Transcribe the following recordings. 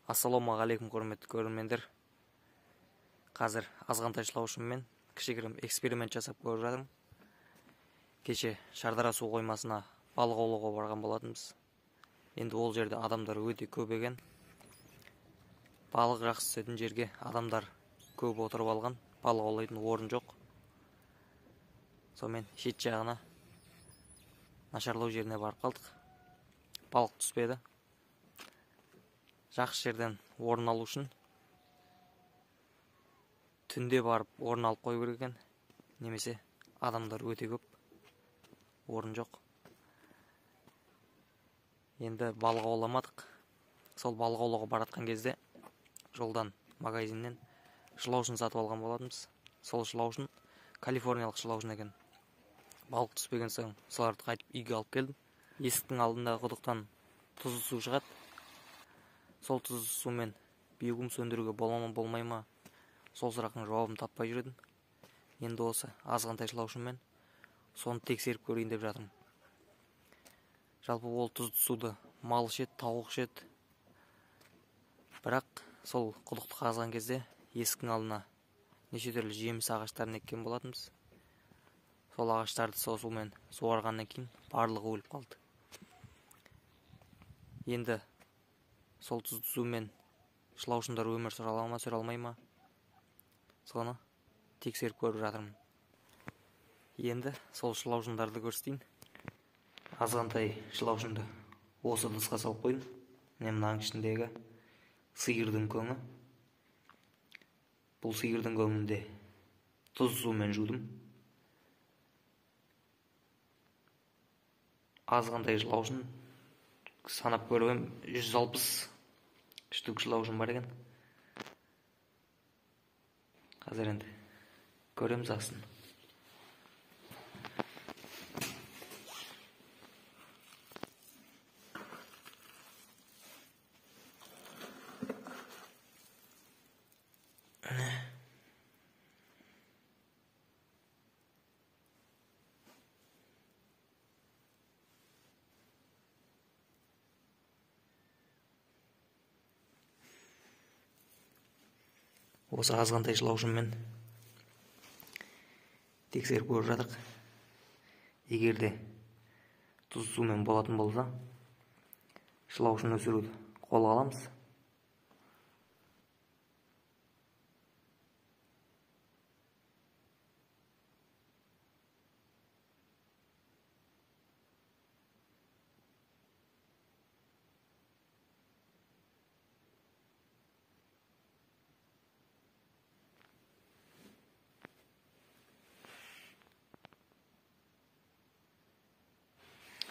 Ассалаумағалейкум, құрметті көрермендер. Қазір азғантайшылаушыммен кішігірім эксперимент жасап көріп жатырмын. Кеше Шардара су қоймасына балық аулауға барған болатынбыз. Енді ол жерде адамдар өте көп екен. Балық жақсы түсетін жерге адамдар көп отырып алған. Балық аулайтын орын жоқ. Сонымен шет жағына нашарлау жеріне барып қалдық. Балық түспеді. Жақсы жерден орын алу үшін түнде барып орын алып қою керек екен. Немесе адамдар өте көп, орын жоқ. Енді балық ауламадық. Сол балық аулауға баратқан кезде жолдан магазиннен шылаушын сатып алған болатынбыз. Сол шылаушын калифорниялық шылаушын екен. Балық түспеген соң соларды қайтып үйге алып келдім. Есіктің алдындағы құдықтан тұзды су шығады. Сол тұзды сумен бүйігім сөндіруге бола ма, болмай ма? Сол сұрақтың жауабын таппай жүрдім. Енді осы азғантайшылаушыммен соны тексеріп көрейін деп жатырмын. Жалпы ол тұзды суды мал ішеді, тауық ішеді. Бірақ сол құдықты қазған кезде есіктің алдына неше түрлі жеміс ағаштарын еккен болатынбыз. Сол ағаштарды сол сумен суарғаннан кейін барлығы өліп қалды. Енді сол тұзды сумен шылаушындар өмір сүре ала ма, сүре алмай ма? Соны тексеріп көріп жатырмын. Енді сол шылаушындарды көрсетейін. Азғантай шылаушынды осы ыдысқа салып қойдым. Мынаның ішіндегі сиырдың көңі. Бұл сиырдың көңінде тұзды сумен жудым. Азғантай шылаушын санап көріп 160 штук шылаушын бар екен. Қазір енді көреміз ақсын. Осы азғантай шылаушыммен тексеріп көріп жатырық. Егер де тұзды сумен болатын болса, шылаушын өсіруді қолға аламыз.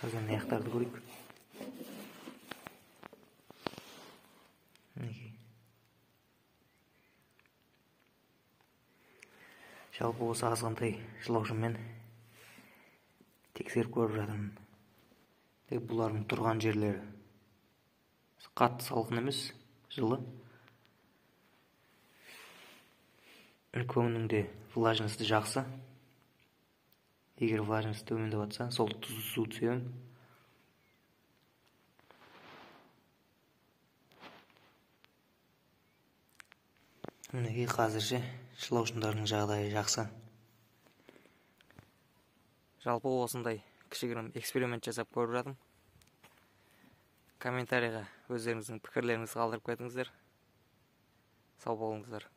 Қазір аяқтарды көрейік. Жалпы осы азғантай шылаушыммен тексеріп көріп жатырмын. Бұлардың тұрған жерлері қатты салқын емес, жылы. Көңнің влажности жақсы. Егер влажность төмендеп жатса, сол тұзды су түсемін. Мінекей қазірше шылаушындардың жағдайы жақсы. Жалпы осындай кішігірім эксперимент жасап көріп жатырмын. Комментарийға өздеріңіздің пікірлеріңізді қалдырып кетіңіздер. Сау болыңыздар.